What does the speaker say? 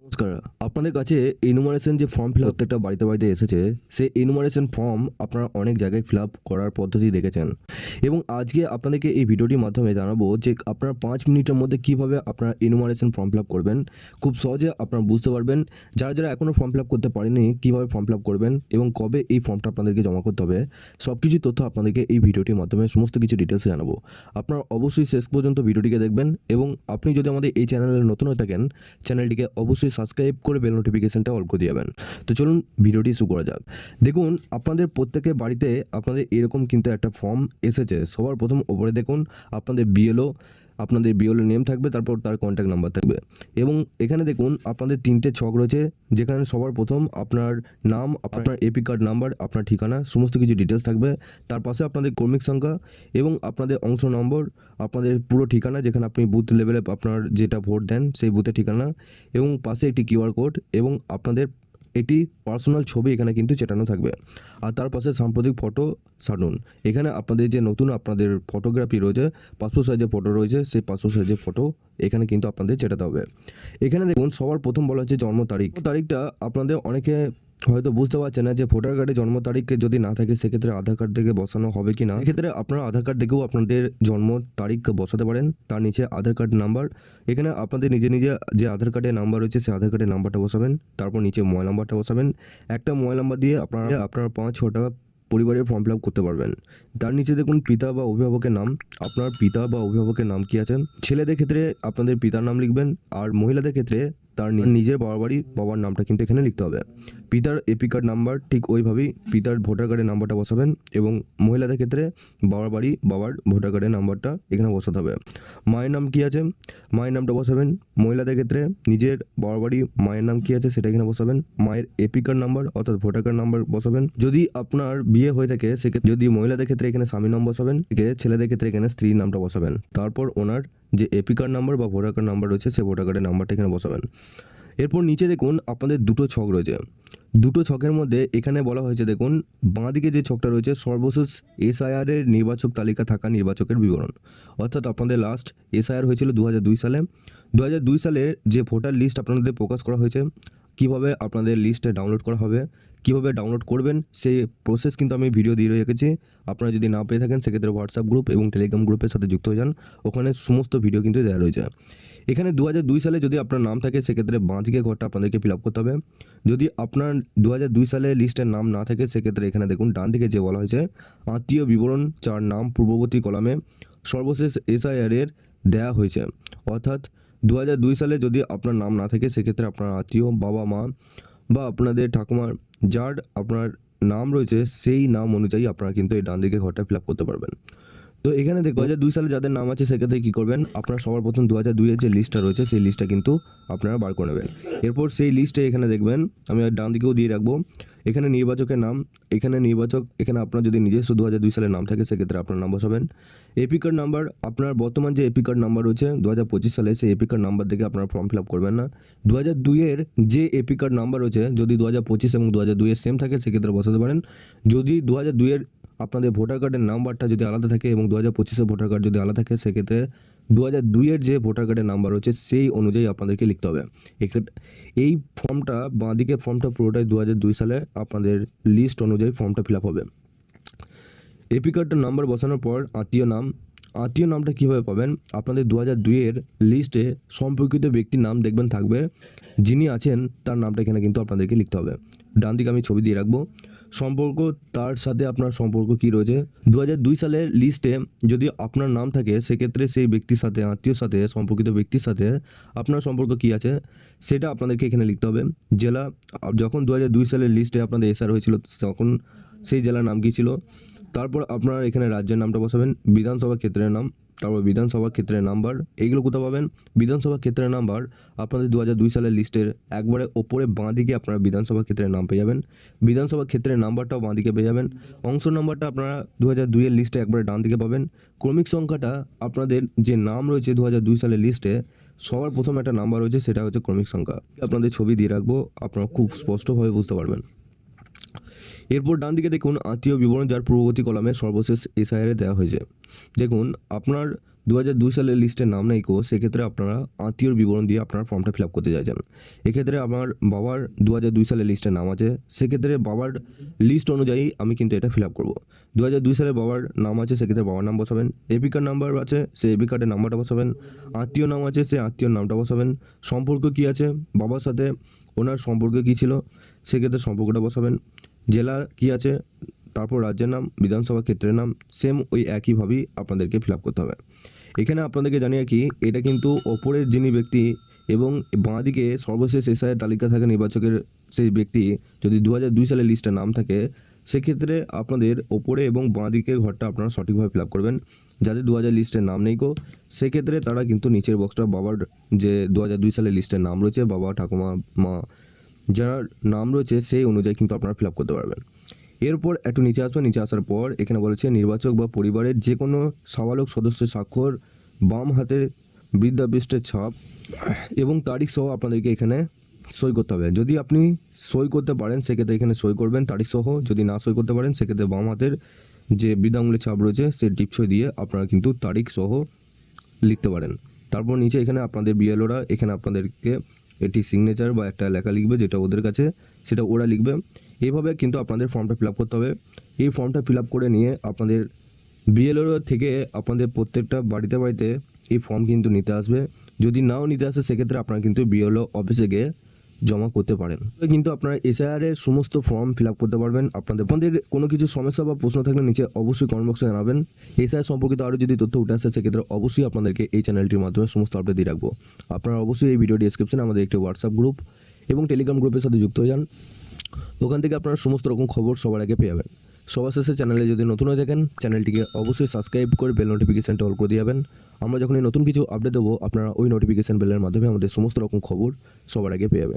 নমস্কার। আপনাদের কাছে এনুমারেশন যে ফর্ম ফিল আপ প্রত্যেকটা বাড়িতে বাড়িতে এসেছে, সেই এনুমারেশন ফর্ম আপনারা অনেক জায়গায় ফিল আপ করার পদ্ধতি দেখেছেন এবং আজকে আপনাদেরকে এই ভিডিওটির মাধ্যমে জানাবো যে আপনারা 5 মিনিটের মধ্যে কীভাবে আপনারা এনুমারেশন ফর্ম ফিল আপ করবেন। খুব সহজে আপনারা বুঝতে পারবেন। যারা যারা এখনও ফর্ম ফিল আপ করতে পারেনি কীভাবে ফর্ম ফিল আপ করবেন এবং কবে এই ফর্মটা আপনাদেরকে জমা করতে হবে, সব কিছু তথ্য আপনাদেরকে এই ভিডিওটির মাধ্যমে সমস্ত কিছু ডিটেলসে জানাবো। আপনারা অবশ্যই শেষ পর্যন্ত ভিডিওটিকে দেখবেন এবং আপনি যদি আমাদের এই চ্যানেলে নতুন হয়ে থাকেন, চ্যানেলটিকে অবশ্যই সাবস্ক্রাইব করে বেল নোটিফিকেশনটা অল করে দিবেন। তো চলুন ভিডিওটি শুরু করা যাক। দেখুন, আপনাদের প্রত্যেকের বাড়িতে আপনাদের এরকম কিন্তু একটা ফর্ম এসেছে। সবার প্রথম ওপরে দেখুন আপনাদের বিএলও নেম থাকবে, তারপর তার কন্ট্যাক্ট নাম্বার থাকবে এবং এখানে দেখুন আপনাদের 3টে ছক রয়েছে, যেখানে সবার প্রথম আপনার নাম, আপনার এপি কার্ড নাম্বার, আপনার ঠিকানা, সমস্ত কিছু ডিটেলস থাকবে। তার পাশে আপনাদের কর্মীর সংখ্যা এবং আপনাদের অংশ নম্বর, আপনাদের পুরো ঠিকানা, যেখানে আপনি বুথ লেভেলে আপনার যেটা ভোট দেন সেই বুথের ঠিকানা এবং পাশে একটি কিউআর কোড এবং আপনাদের একটি পার্সোনাল ছবি এখানে কিন্তু চেটানো থাকবে। আর তার পাশে সাম্প্রতিক ফটো ছাড়ুন। এখানে আপনাদের যে নতুন আপনাদের ফটোগ্রাফি রয়েছে, পাসপোর্ট সাইজের ফটো রয়েছে, সেই পাসপোর্ট সাইজের ফটো এখানে কিন্তু আপনাদের চেটাতে হবে। এখানে দেখুন সবার প্রথম বলা হচ্ছে জন্ম তারিখটা আপনাদের অনেকে হয়তো বুঝতে পারছেন না যে ভোটার কার্ডে জন্ম তারিখ যদি না থাকে সেক্ষেত্রে আধার কার্ড থেকে বসানো হবে কি না। এক্ষেত্রে আপনারা আধার কার্ড থেকেও আপনাদের জন্ম তারিখ বসাতে পারেন। তার নিচে আধার কার্ড নাম্বার, এখানে আপনাদের নিজে যে আধার কার্ডের নাম্বার রয়েছে সেই আধার কার্ডের নাম্বারটা বসাবেন। তারপর নিচে মোবাইল নাম্বারটা বসাবেন। একটা মোবাইল নাম্বার দিয়ে আপনার 5-6টা পরিবারের ফর্ম ফিল আপ করতে পারবেন। তার নিচে দেখুন পিতা বা অভিভাবকের নাম, আপনার পিতা বা অভিভাবকের নাম কি আছে। ছেলেদের ক্ষেত্রে আপনাদের পিতার নাম লিখবেন আর মহিলাদের ক্ষেত্রে তার নিজের বাবার নামটা কিন্তু এখানে লিখতে হবে। পিতার এপি কার্ড নাম্বার ঠিক ওইভাবেই পিতার ভোটার কার্ডের নাম্বারটা বসাবেন এবং মহিলাদের ক্ষেত্রে বাবার ভোটার কার্ডের নাম্বারটা এখানে বসাতে হবে। মায়ের নাম কি আছে, মায়ের নামটা বসাবেন। মহিলাদের ক্ষেত্রে নিজের মায়ের নাম কি আছে সেটা এখানে বসাবেন। মায়ের এপি কার্ড নাম্বার অর্থাৎ ভোটার কার্ড নাম্বার বসাবেন। যদি আপনার বিয়ে হয়ে থাকে সেক্ষেত্রে যদি মহিলাদের ক্ষেত্রে এখানে স্বামীর নাম বসাবেন, ছেলেদের ক্ষেত্রে এখানে স্ত্রীর নামটা বসাবেন। তারপর ওনার যে এপি কার্ড নাম্বার বা ভোটার কার্ড নাম্বার রয়েছে সেই ভোটার কার্ডের নাম্বারটা এখানে বসাবেন। এরপর নিচে দেখুন আপনাদের দুটো ছক রয়েছে। দুটো ছকের মধ্যে এখানে বলা হয়েছে দেখুন বাঁ দিকে যে ছকটা রয়েছে সর্বশেষ এসআইআর এর নির্বাচক তালিকা থাকা নির্বাচকের বিবরণ, অর্থাৎ আপনাদের লাস্ট এসআইআর হয়েছিল 2002 সালে। 2002 সালের যে ভোটার লিস্ট আপনাদের প্রকাশ করা হয়েছে, কিভাবে আপনাদের লিস্টে ডাউনলোড করা হবে, কিভাবে ডাউনলোড করবেন সেই প্রসেস কিন্তু আমি ভিডিও দিয়ে রেখেছি। আপনারা যদি না পেয়ে থাকেন সেক্ষেত্রে হোয়াটসঅ্যাপ গ্রুপ এবং টেলিগ্রাম গ্রুপের সাথে যুক্ত হয়ে যান, ওখানে সমস্ত ভিডিও কিন্তু দেওয়া রয়েছে। এখানে 2002 সালে যদি আপনার নাম থাকে সেক্ষেত্রে বাঁ দিকে ঘরটা আপনাদেরকে ফিল আপ করতে হবে। যদি আপনার 2002 সালে লিস্টের নাম না থাকে সেক্ষেত্রে এখানে দেখুন ডান দিকে যে বলা হয়েছে আত্মীয় বিবরণ, যার নাম পূর্ববর্তী কলামে সর্বশেষ এসআইআর এর দেয়া হয়েছে, অর্থাৎ 2002 সালে যদি আপনার নাম না থাকে সেক্ষেত্রে আপনার আত্মীয়, বাবা মা বা আপনাদের ঠাকুমার যার আপনার নাম রয়েছে সেই নাম অনুযায়ী আপনারা কিন্তু এই ডান দিকে ঘরটা ফিল আপ করতে পারবেন। তো এখানে দেখো 2002 সালে যাদের নাম আছে সেক্ষেত্রে কী করবেন, আপনারা সবার প্রথম 2002 এর যে লিস্টটা রয়েছে সেই লিস্টটা কিন্তু আপনারা বার করে নেবেন। এরপর সেই লিস্টে এখানে দেখবেন আমি ডান দিকেও দিয়ে রাখবো, এখানে নির্বাচকের নাম, এখানে নির্বাচক, এখানে আপনার যদি নিজস্ব 2002 সালের নাম থাকে সেক্ষেত্রে আপনার নাম বসাবেন। এপি কার্ড নাম্বার, আপনার বর্তমান যে এপি কার্ড নাম্বার রয়েছে 2025 সালে সেই এপি কার্ড নাম্বার থেকে আপনারা ফর্ম ফিল আপ করবেন না। 2002 এর যে এপি কার্ড নাম্বার রয়েছে যদি 2025 এবং 2002 এর সেম থাকে সেক্ষেত্রে বসাতে পারেন। যদি 2002 এর আপনাদের ভোটার কার্ডের নাম্বারটা যদি আলাদা থাকে এবং 2025 ভোটার কার্ড যদি আলাদা থাকে সেক্ষেত্রে 2002 এর যে ভোটার কার্ডের নাম্বার রয়েছে সেই অনুযায়ী আপনাদেরকে লিখতে হবে। এই ফর্মটা বাঁদিকে ফর্মটা পুরোটাই 2002 সালে আপনাদের লিস্ট অনুযায়ী ফর্মটা ফিল আপ হবে। এপি কার্ডের নাম্বার বসানোর পর আত্মীয় নামটা কীভাবে পাবেন, আপনাদের 2002 এর লিস্টে সম্পর্কিত ব্যক্তির নাম দেখবেন থাকবে, যিনি আছেন তার নামটা এখানে কিন্তু আপনাদেরকে লিখতে হবে। ডান দিকে আমি ছবি দিয়ে রাখবো। সম্পর্ক, তার সাথে আপনার সম্পর্ক কী রয়েছে। 2002 সালের লিস্টে যদি আপনার নাম থাকে সেক্ষেত্রে সেই ব্যক্তির সাথে, আত্মীয়র সাথে, সম্পর্কিত ব্যক্তির সাথে আপনার সম্পর্ক কী আছে সেটা আপনাদেরকে এখানে লিখতে হবে। জেলা, যখন 2002 সালের লিস্টে আপনাদের এসআর হয়েছিল তখন সেই জেলার নাম কী ছিল। তারপর আপনারা এখানে রাজ্যের নামটা বসাবেন, বিধানসভা ক্ষেত্রের নাম, তারপর বিধানসভা ক্ষেত্রের নাম্বার, এইগুলো কোথাও পাবেন। বিধানসভা ক্ষেত্রের নাম্বার আপনাদের 2002 সালের লিস্টের একবারে ওপরে বাঁ দিকে আপনারা বিধানসভা ক্ষেত্রের নাম পেয়ে যাবেন। বিধানসভা ক্ষেত্রের নাম্বারটাও বাঁ দিকে পেয়ে যাবেন। অংশ নাম্বারটা আপনারা 2002 এর লিস্টে একবারে ডান দিকে পাবেন। ক্রমিক সংখ্যাটা আপনাদের যে নাম রয়েছে 2002 সালের লিস্টে সবার প্রথম একটা নাম্বার রয়েছে সেটা হচ্ছে ক্রমিক সংখ্যা। আপনাদের ছবি দিয়ে রাখবো, আপনারা খুব স্পষ্টভাবে বুঝতে পারবেন। এরপর ডান দিকে দেখুন আত্মীয় বিবরণ, যার পূর্ববর্তী কলামে সর্বশেষ এসআইআর দেওয়া হয়েছে। দেখুন আপনার 2002 সালের লিস্টে নাম নেই কো, সেক্ষেত্রে আপনারা আত্মীয়র বিবরণ দিয়ে আপনার ফর্মটা ফিল আপ করতে চাইছেন। এক্ষেত্রে আমার বাবার 2002 সালের লিস্টে নাম আছে, সেক্ষেত্রে বাবার লিস্ট অনুযায়ী আমি কিন্তু এটা ফিল আপ করবো। 2002 সালে বাবার নাম আছে, সেক্ষেত্রে বাবার নাম বসাবেন। এপি কার্ড নাম্বার আছে, সে এপি কার্ডের নাম্বারটা বসাবেন। আত্মীয় নাম আছে, সে আত্মীয়র নামটা বসাবেন। সম্পর্ক কী আছে বাবার সাথে, ওনার সম্পর্ক কী ছিল, সেক্ষেত্রে সম্পর্কটা বসাবেন। জেলা কী আছে, তারপর রাজ্যের নাম, বিধানসভা ক্ষেত্রের নাম, সেম ওই একইভাবেই আপনাদেরকে ফিল আপ করতে হবে। এখানে আপনাদেরকে জানিয়ে কি, এটা কিন্তু ওপরের যিনি ব্যক্তি এবং বাঁ দিকে সর্বশেষ এসআইয়ের তালিকা থাকে নির্বাচকের সেই ব্যক্তি যদি 2002 সালের লিস্টে নাম থাকে, সেক্ষেত্রে আপনাদের ওপরে এবং বাঁ দিকের ঘরটা আপনারা সঠিকভাবে ফিল আপ করবেন। যাদের 2000 লিস্টে নাম নেই কো, সেক্ষেত্রে তারা কিন্তু নিচের বক্সটা বাবার যে 2002 সালের লিস্টের নাম রয়েছে, বাবা ঠাকুমা মা যার নাম রয়েছে সেই অনুযায়ী কিন্তু আপনারা ফিল আপ করতে পারবেন। এরপর একটু নিচে আসবেন, নিচে আসার পর এখানে বলেছে নির্বাচক বা পরিবারের যে কোনো সাবালক সদস্যের স্বাক্ষর, বাম হাতের বৃদ্ধাপৃষ্ঠের ছাপ এবং তারিখ সহ আপনাদেরকে এখানে সই করতে হবে। যদি আপনি সই করতে পারেন সেক্ষেত্রে এখানে সই করবেন তারিখ সহ, যদি না সই করতে পারেন সেক্ষেত্রে বাম হাতের যে বৃদ্ধাঙ্গুলের ছাপ রয়েছে সেই টিপসই দিয়ে আপনারা কিন্তু তারিখ সহ লিখতে পারেন। তারপর নিচে এখানে আপনাদের বিএলওরা এখানে আপনাদেরকে এটি সিগনেচার বা একটা লেখা লিখবে, যেটা ওদের কাছে সেটা ওরা লিখবে। এইভাবে কিন্তু আপনাদের ফর্মটা ফিল আপ করতে হবে। এই ফর্মটা ফিল আপ করে নিয়ে আপনাদের বিএলও থেকে আপনাদের প্রত্যেকটা বাড়িতে বাড়িতে এই ফর্ম কিন্তু নিতে আসবে। যদি নাও নিতে আসে সেক্ষেত্রে আপনারা কিন্তু বিএলও অফিসে গিয়ে জমা করতে পারেন। কিন্তু আপনারা এসআইআর এর সমস্ত ফর্ম ফিল আপ করতে পারবেন। আপনাদের কোনো কিছু সমস্যা বা প্রশ্ন থাকলে নিচে অবশ্যই কমেন্ট বক্সে জানাবেন। এসআইআর সম্পর্কিত আরও যদি তথ্য উঠে আসে সেক্ষেত্রে অবশ্যই আপনাদেরকে এই চ্যানেলটির মাধ্যমে সমস্ত আপডেট দিয়ে রাখবো। আপনারা অবশ্যই এই ভিডিও ডেসক্রিপশনে আমাদের একটি হোয়াটসঅ্যাপ গ্রুপ এবং টেলিগ্রাম গ্রুপের সাথে যুক্ত হয়ে যান। ওখান থেকে আপনারা সমস্ত রকম খবর সবার আগে পেয়ে যাবেন। সবার শেষে চ্যানেলে যদি নতুন হয়ে থাকেন চ্যানেলটিকে অবশ্যই সাবস্ক্রাইব করে বেল নোটিফিকেশানটা অল করে দিয়ে যাবেন। আমরা যখনই নতুন কিছু আপডেট দেবো আপনারা ওই নোটিফিকেশান বেলের মাধ্যমে আমাদের সমস্ত রকম খবর সবার আগে পেয়ে যাবেন।